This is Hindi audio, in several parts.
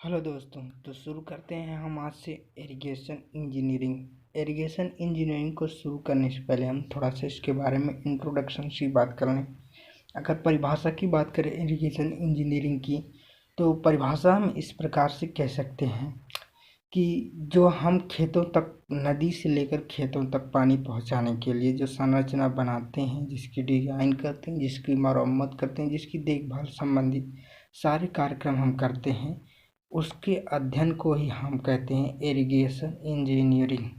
हेलो दोस्तों। तो शुरू करते हैं हम आज से इरिगेशन इंजीनियरिंग को शुरू करने से पहले हम थोड़ा सा इसके बारे में इंट्रोडक्शन से बात कर लें। अगर परिभाषा की बात करें इरिगेशन इंजीनियरिंग की, तो परिभाषा हम इस प्रकार से कह सकते हैं कि जो हम खेतों तक, नदी से लेकर खेतों तक पानी पहुंचाने के लिए जो संरचना बनाते हैं, जिसकी डिज़ाइन करते हैं, जिसकी मरम्मत करते हैं, जिसकी देखभाल संबंधित सारे कार्यक्रम हम करते हैं, उसके अध्ययन को ही हम कहते हैं इरिगेशन इंजीनियरिंग।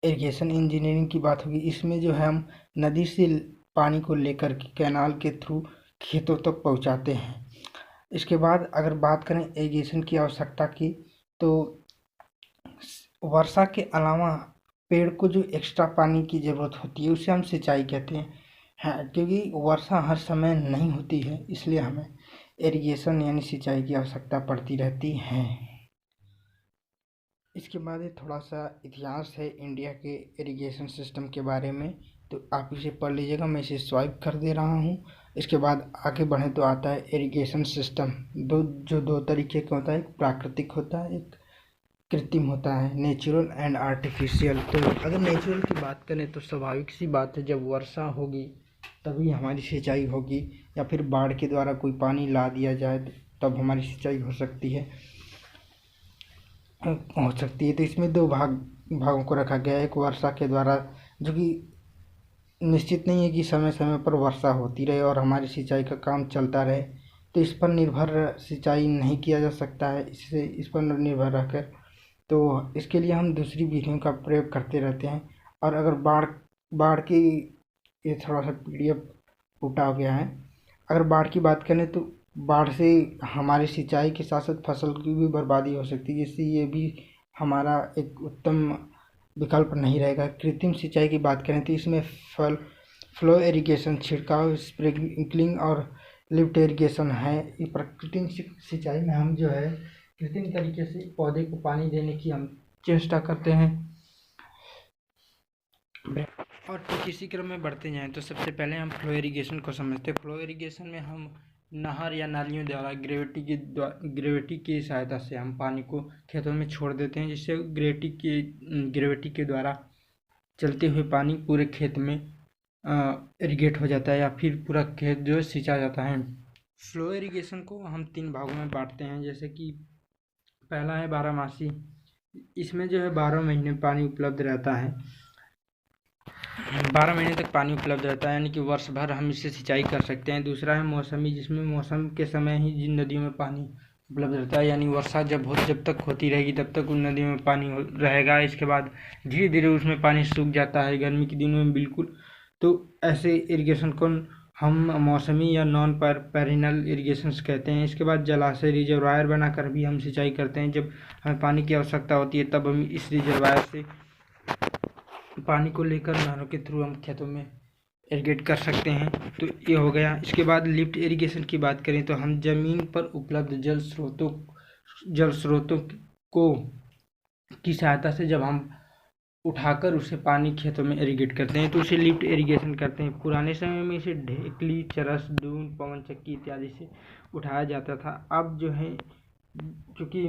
इरिगेशन इंजीनियरिंग की बात होगी, इसमें जो है हम नदी से पानी को लेकर के कैनाल के थ्रू खेतों तक पहुंचाते हैं। इसके बाद अगर बात करें इरिगेशन की आवश्यकता की, तो वर्षा के अलावा पेड़ को जो एक्स्ट्रा पानी की ज़रूरत होती है उसे हम सिंचाई कहते हैं। हाँ, क्योंकि वर्षा हर समय नहीं होती है, इसलिए हमें इरिगेशन यानी सिंचाई की आवश्यकता पड़ती रहती है। इसके बाद ये थोड़ा सा इतिहास है इंडिया के इरिगेशन सिस्टम के बारे में, तो आप इसे पढ़ लीजिएगा। मैं इसे स्वाइप कर दे रहा हूँ। इसके बाद आगे बढ़ें तो आता है इरिगेशन सिस्टम। दो तरीके का होता है, एक प्राकृतिक होता है, एक कृत्रिम होता है, नेचुरल एंड आर्टिफिशियल। तो अगर नेचुरल की बात करें तो स्वाभाविक सी बात है, जब वर्षा होगी तभी हमारी सिंचाई होगी, या फिर बाढ़ के द्वारा कोई पानी ला दिया जाए तब हमारी सिंचाई हो सकती है। तो इसमें दो भागों को रखा गया है। एक वर्षा के द्वारा, जो कि निश्चित नहीं है कि समय समय पर वर्षा होती रहे और हमारी सिंचाई का काम चलता रहे, तो इस पर निर्भर सिंचाई नहीं किया जा सकता है। इससे इस पर निर्भर रहकर तो इसके लिए हम दूसरी विधियों का प्रयोग करते रहते हैं। और अगर बाढ़ की, ये थोड़ा सा PDF टूटा हो गया है। अगर बाढ़ की बात करें तो बाढ़ से हमारी सिंचाई के साथ साथ फसल की भी बर्बादी हो सकती है, जिससे ये भी हमारा एक उत्तम विकल्प नहीं रहेगा। कृत्रिम सिंचाई की बात करें तो इसमें फ्लो इरिगेशन, छिड़काव, स्प्रिंकलिंग और लिफ्ट इरिगेशन है। ये कृत्रिम सिंचाई में हम जो है कृत्रिम तरीके से पौधे को पानी देने की हम चेष्टा करते हैं। और ठीक इसी क्रम में बढ़ते जाएं तो सबसे पहले हम फ्लो इरिगेशन को समझते हैं। फ्लो इरिगेशन में हम नहर या नालियों द्वारा ग्रेविटी की सहायता से हम पानी को खेतों में छोड़ देते हैं, जिससे ग्रेविटी के द्वारा चलते हुए पानी पूरे खेत में इरिगेट हो जाता है, या फिर पूरा खेत जो है सिंचा जाता है। फ्लो इरिगेशन को हम 3 भागों में बांटते हैं, जैसे कि पहला है बारहमासी। इसमें जो है 12 महीने पानी उपलब्ध रहता है, 12 महीने तक पानी उपलब्ध रहता है, यानी कि वर्ष भर हम इससे सिंचाई कर सकते हैं। दूसरा है मौसमी, जिसमें मौसम के समय ही जिन नदियों में पानी उपलब्ध रहता है, यानी वर्षा जब तक होती रहेगी तब तक उन नदियों में पानी रहेगा। इसके बाद धीरे धीरे उसमें पानी सूख जाता है गर्मी के दिनों में बिल्कुल। तो ऐसे इरिगेशन को हम मौसमी या नॉन पेरिनल इरिगेशन कहते हैं। इसके बाद जलाशय, रिजर्वायर बनाकर भी हम सिंचाई करते हैं। जब हमें पानी की आवश्यकता होती है तब हम इस रिजर्वायर से पानी को लेकर नहरों के थ्रू हम खेतों में इरिगेट कर सकते हैं। तो ये हो गया। इसके बाद लिफ्ट इरिगेशन की बात करें तो हम ज़मीन पर उपलब्ध जल स्रोतों को की सहायता से जब हम उठाकर उसे पानी खेतों में इरिगेट करते हैं तो उसे लिफ्ट इरिगेशन करते हैं। पुराने समय में इसे ढेकली, चरस, दून, पवन चक्की इत्यादि से उठाया जाता था। अब जो है क्योंकि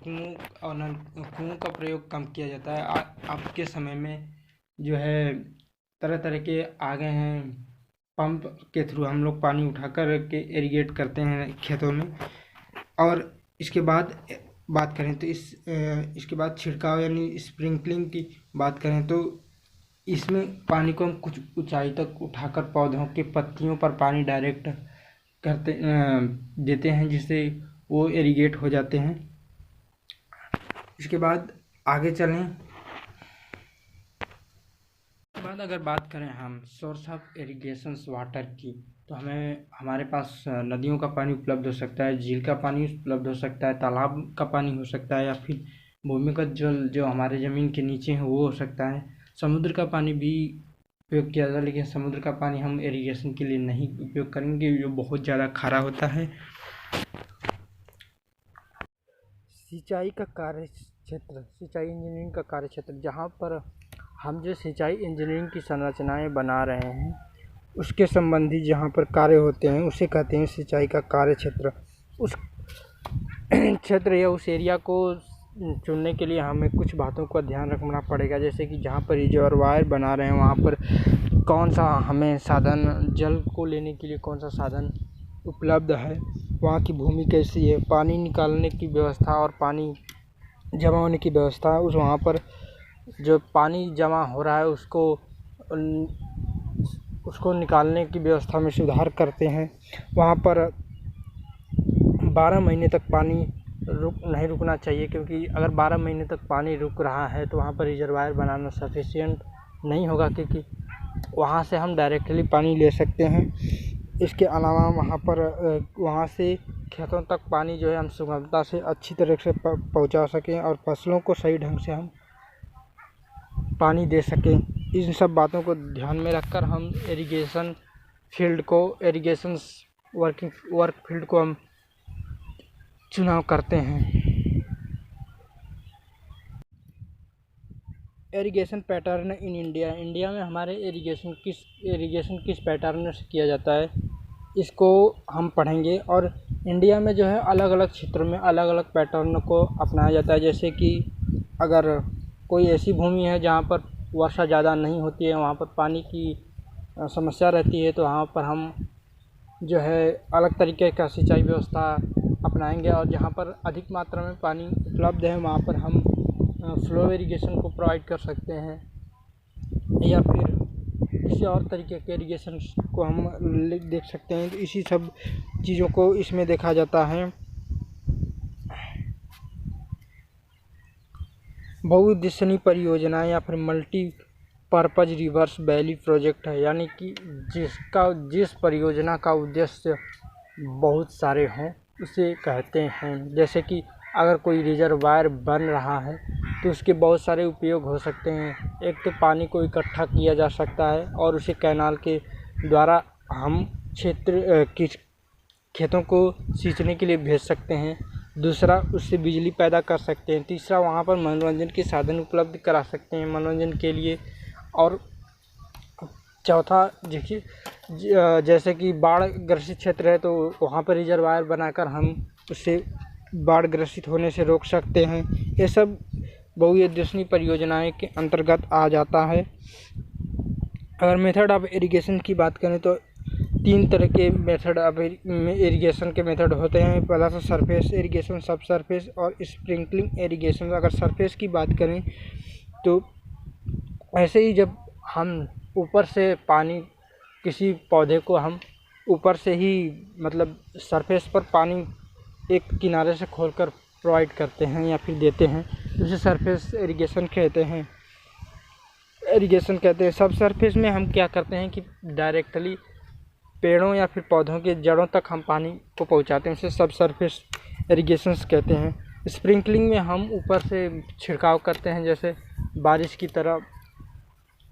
कुओं का प्रयोग कम किया जाता है, अब के समय में जो है तरह तरह के आ गए हैं पंप के थ्रू हम लोग पानी उठाकर के इरिगेट करते हैं खेतों में। और इसके बाद बात करें तो इसके बाद छिड़काव यानी स्प्रिंकलिंग की बात करें तो इसमें पानी को हम कुछ ऊंचाई तक उठाकर पौधों के पत्तियों पर पानी डायरेक्ट देते हैं, जिससे वो इरिगेट हो जाते हैं। इसके बाद आगे चलें। अगर बात करें हम सोर्स ऑफ इरिगेशन वाटर की, तो हमारे पास नदियों का पानी उपलब्ध हो सकता है, झील का पानी उपलब्ध हो सकता है, तालाब का पानी हो सकता है, या फिर भूमिगत जल जो हमारे ज़मीन के नीचे है वो हो सकता है। समुद्र का पानी भी उपयोग किया जाता है, लेकिन समुद्र का पानी हम इरिगेशन के लिए नहीं उपयोग करेंगे, जो बहुत ज़्यादा खारा होता है। सिंचाई इंजीनियरिंग का कार्य क्षेत्र, जहाँ पर हम जो सिंचाई इंजीनियरिंग की संरचनाएं बना रहे हैं उसके संबंधी जहाँ पर कार्य होते हैं उसे कहते हैं सिंचाई का कार्य क्षेत्र। उस क्षेत्र या उस एरिया को चुनने के लिए हमें कुछ बातों का ध्यान रखना पड़ेगा, जैसे कि जहाँ पर रिजर्वायर बना रहे हैं वहाँ पर कौन सा हमें साधन, जल को लेने के लिए कौन सा साधन उपलब्ध है, वहाँ की भूमि कैसी है, पानी निकालने की व्यवस्था और पानी जमा होने की व्यवस्था, उस वहाँ पर जो पानी जमा हो रहा है उसको निकालने की व्यवस्था में सुधार करते हैं। वहाँ पर 12 महीने तक पानी नहीं रुकना चाहिए, क्योंकि अगर 12 महीने तक पानी रुक रहा है तो वहाँ पर रिजर्वायर बनाना सफिशिएंट नहीं होगा, क्योंकि वहाँ से हम डायरेक्टली पानी ले सकते हैं। इसके अलावा वहाँ से खेतों तक पानी जो है हम सुगमता से अच्छी तरह से पहुँचा सकें और फसलों को सही ढंग से हम पानी दे सकें। इन सब बातों को ध्यान में रखकर हम इरिगेशन वर्क फील्ड को हम चुनाव करते हैं। इरिगेशन पैटर्न इन इंडिया में हमारे इरिगेशन किस पैटर्न से किया जाता है, इसको हम पढ़ेंगे। और इंडिया में जो है अलग अलग क्षेत्रों में अलग अलग पैटर्न को अपनाया जाता है। जैसे कि अगर कोई ऐसी भूमि है जहाँ पर वर्षा ज़्यादा नहीं होती है, वहाँ पर पानी की समस्या रहती है, तो वहाँ पर हम जो है अलग तरीके का सिंचाई व्यवस्था अपनाएंगे। और जहाँ पर अधिक मात्रा में पानी उपलब्ध है वहाँ पर हम फ्लो इरिगेशन को प्रोवाइड कर सकते हैं, या फिर किसी और तरीके के इरिगेशन को हम देख सकते हैं। तो इसी सब चीज़ों को इसमें देखा जाता है। बहुउद्देश्यीय परियोजना या फिर मल्टीपर्पज रिवर्स वैली प्रोजेक्ट है, यानी कि जिस परियोजना का उद्देश्य बहुत सारे हों उसे कहते हैं। जैसे कि अगर कोई रिजर्वायर बन रहा है तो उसके बहुत सारे उपयोग हो सकते हैं। एक तो पानी को इकट्ठा किया जा सकता है और उसे कैनाल के द्वारा हम खेतों को सींचने के लिए भेज सकते हैं। दूसरा, उससे बिजली पैदा कर सकते हैं। तीसरा, वहाँ पर मनोरंजन के साधन उपलब्ध करा सकते हैं मनोरंजन के लिए। और चौथा, देखिए जैसे कि बाढ़ ग्रसित क्षेत्र है तो वहाँ पर रिजर्वायर बनाकर हम उससे बाढ़ ग्रसित होने से रोक सकते हैं। ये सब बहुउद्देश्यीय परियोजनाएं के अंतर्गत आ जाता है। अगर मेथड ऑफ इरिगेशन की बात करें तो 3 तरह के मेथड ऑफ इरिगेशन के मेथड होते हैं। पहला तो सरफेस इरिगेशन, सब सरफेस और स्प्रिंकलिंग इरिगेशन। अगर सरफेस की बात करें तो ऐसे ही जब हम ऊपर से पानी, किसी पौधे को हम ऊपर से ही मतलब सरफेस पर पानी एक किनारे से खोलकर प्रोवाइड करते हैं या फिर देते हैं, तो उसे सरफेस इरिगेशन कहते हैं। सब सरफेस में हम क्या करते हैं कि डायरेक्टली पेड़ों या फिर पौधों के जड़ों तक हम पानी को पहुंचाते हैं, उसे सब सरफेस इरिगेशन कहते हैं। स्प्रिंकलिंग में हम ऊपर से छिड़काव करते हैं, जैसे बारिश की तरह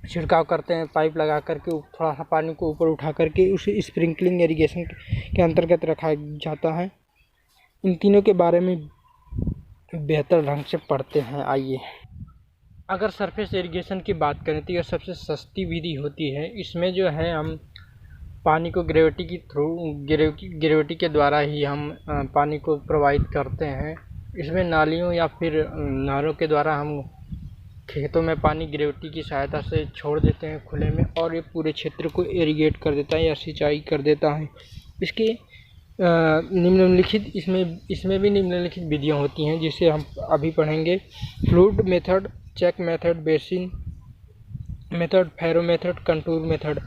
छिड़काव करते हैं, पाइप लगा करके थोड़ा सा पानी को ऊपर उठा करके, उसे स्प्रिंकलिंग इरिगेशन के अंतर्गत रखा जाता है। इन तीनों के बारे में बेहतर ढंग से पढ़ते हैं। आइए, अगर सरफेस इरिगेशन की बात करें तो यह सबसे सस्ती विधि होती है। इसमें जो है हम पानी को ग्रेविटी के द्वारा ही हम पानी को प्रोवाइड करते हैं। इसमें नालियों या फिर नहरों के द्वारा हम खेतों में पानी ग्रेविटी की सहायता से छोड़ देते हैं खुले में, और ये पूरे क्षेत्र को इरिगेट कर देता है या सिंचाई कर देता है। इसके निम्नलिखित इसमें भी निम्नलिखित विधियाँ होती हैं जिसे हम अभी पढ़ेंगे। Fluid method, check method, basin method, furrow method, contour method.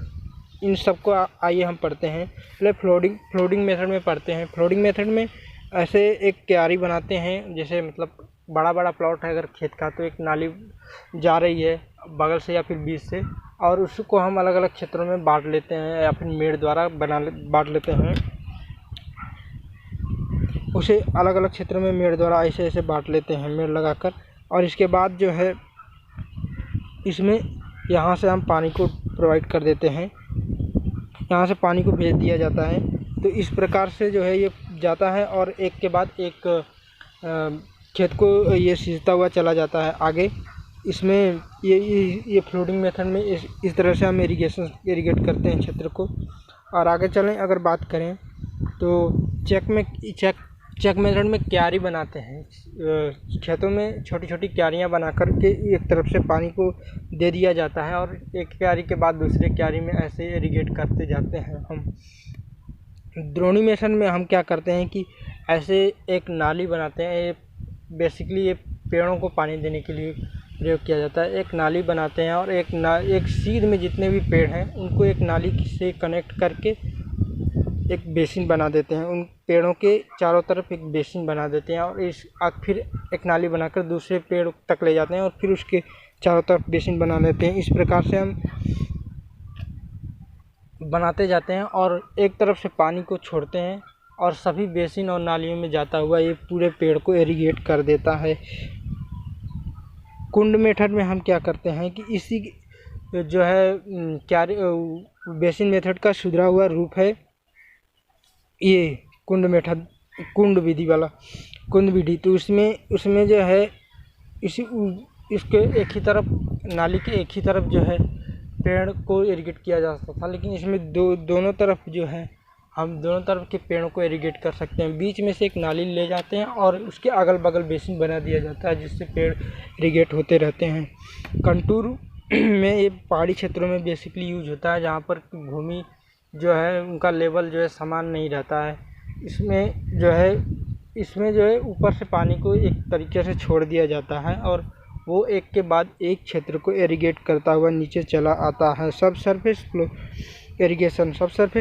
इन सबको आइए हम पढ़ते हैं। पहले फ्लोडिंग मेथड में पढ़ते हैं। फ्लोडिंग मेथड में ऐसे एक क्यारी बनाते हैं, जैसे मतलब बड़ा प्लॉट है अगर खेत का, तो एक नाली जा रही है बगल से या फिर बीच से, और उसको हम अलग अलग क्षेत्रों में बांट लेते हैं या फिर मेड़ द्वारा बांट लेते हैं। उसे अलग अलग क्षेत्रों में मेड़ द्वारा ऐसे बांट लेते हैं, मेड़ लगाकर। और इसके बाद जो है इसमें यहाँ से हम पानी को प्रोवाइड कर देते हैं, यहाँ से पानी को भेज दिया जाता है। तो इस प्रकार से जो है ये जाता है और एक के बाद एक खेत को ये सींचता हुआ चला जाता है आगे। इसमें ये फ्लोडिंग मेथड में इस तरह से हम इरिगेट करते हैं क्षेत्र को। और आगे चलें, अगर बात करें तो चेक में चेक चेक मेथड में क्यारी बनाते हैं। खेतों में छोटी छोटी क्यारियाँ बना कर के एक तरफ से पानी को दे दिया जाता है और एक क्यारी के बाद दूसरे क्यारी में ऐसे इरिगेट करते जाते हैं हम। द्रोणी मेथड में हम क्या करते हैं कि ऐसे एक नाली बनाते हैं। ये बेसिकली ये पेड़ों को पानी देने के लिए प्रयोग किया जाता है। एक नाली बनाते हैं और एक सीध में जितने भी पेड़ हैं उनको एक नाली से कनेक्ट करके एक बेसिन बना देते हैं। उन पेड़ों के चारों तरफ एक बेसिन बना देते हैं और फिर एक नाली बनाकर दूसरे पेड़ तक ले जाते हैं और फिर उसके चारों तरफ बेसिन बना लेते हैं। इस प्रकार से हम बनाते जाते हैं और एक तरफ से पानी को छोड़ते हैं और सभी बेसिन और नालियों में जाता हुआ ये पूरे पेड़ को इरिगेट कर देता है। कुंड मेथड में हम क्या करते हैं कि इसी जो है क्यारी बेसिन मेथड का सुधरा हुआ रूप है ये कुंड मेथड, कुंड विधि वाला, कुंड विधि। तो उसमें जो है इसके एक ही तरफ नाली के एक ही तरफ जो है पेड़ को इरिगेट किया जा सकता था, लेकिन इसमें दोनों तरफ जो है हम दोनों तरफ के पेड़ों को इरिगेट कर सकते हैं। बीच में से एक नाली ले जाते हैं और उसके अगल बगल बेसिन बना दिया जाता है जिससे पेड़ इरिगेट होते रहते हैं। कंटूर में ये पहाड़ी क्षेत्रों में बेसिकली यूज होता है जहाँ पर भूमि जो है उनका लेवल जो है समान नहीं रहता है। इसमें जो है ऊपर से पानी को एक तरीके से छोड़ दिया जाता है और वो एक के बाद एक क्षेत्र को इरिगेट करता हुआ नीचे चला आता है। सब सरफेस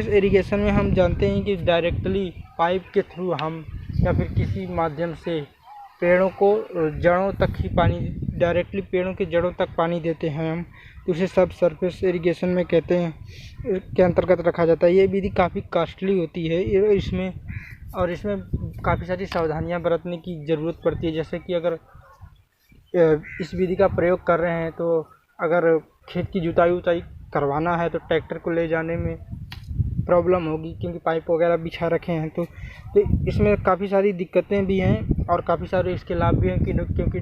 इरिगेशन में हम जानते हैं कि डायरेक्टली पाइप के थ्रू हम या फिर किसी माध्यम से पेड़ों को जड़ों तक ही पानी, डायरेक्टली पेड़ों के जड़ों तक पानी देते हैं हम, तो उसे सब सरफेस इरिगेशन में कहते हैं के अंतर्गत रखा जाता है। ये विधि काफ़ी कॉस्टली होती है इसमें काफ़ी सारी सावधानियां बरतने की ज़रूरत पड़ती है। जैसे कि अगर इस विधि का प्रयोग कर रहे हैं तो अगर खेत की जुताई करवाना है तो ट्रैक्टर को ले जाने में प्रॉब्लम होगी क्योंकि पाइप वगैरह बिछा रखे हैं। तो इसमें काफ़ी सारी दिक्कतें भी हैं और काफ़ी सारे इसके लाभ भी हैं क्योंकि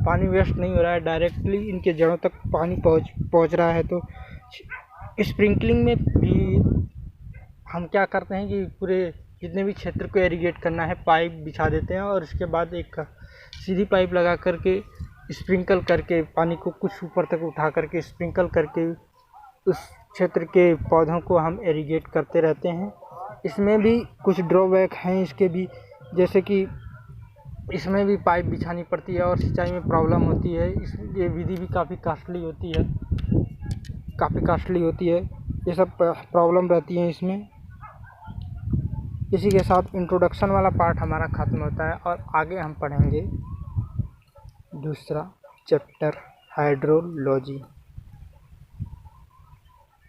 पानी वेस्ट नहीं हो रहा है, डायरेक्टली इनके जड़ों तक पानी पहुंच रहा है। तो स्प्रिंकलिंग में भी हम क्या करते हैं कि पूरे जितने भी क्षेत्र को इरिगेट करना है पाइप बिछा देते हैं और इसके बाद एक सीधी पाइप लगा करके स्प्रिंकल करके पानी को कुछ ऊपर तक उठा करके स्प्रिंकल करके उस क्षेत्र के पौधों को हम इरिगेट करते रहते हैं। इसमें भी कुछ ड्रॉबैक हैं इसके भी, जैसे कि इसमें भी पाइप बिछानी पड़ती है और सिंचाई में प्रॉब्लम होती है। ये विधि भी काफ़ी कॉस्टली होती है, ये सब प्रॉब्लम रहती हैं इसमें। इसी के साथ इंट्रोडक्शन वाला पार्ट हमारा ख़त्म होता है और आगे हम पढ़ेंगे दूसरा चैप्टर हाइड्रोलॉजी।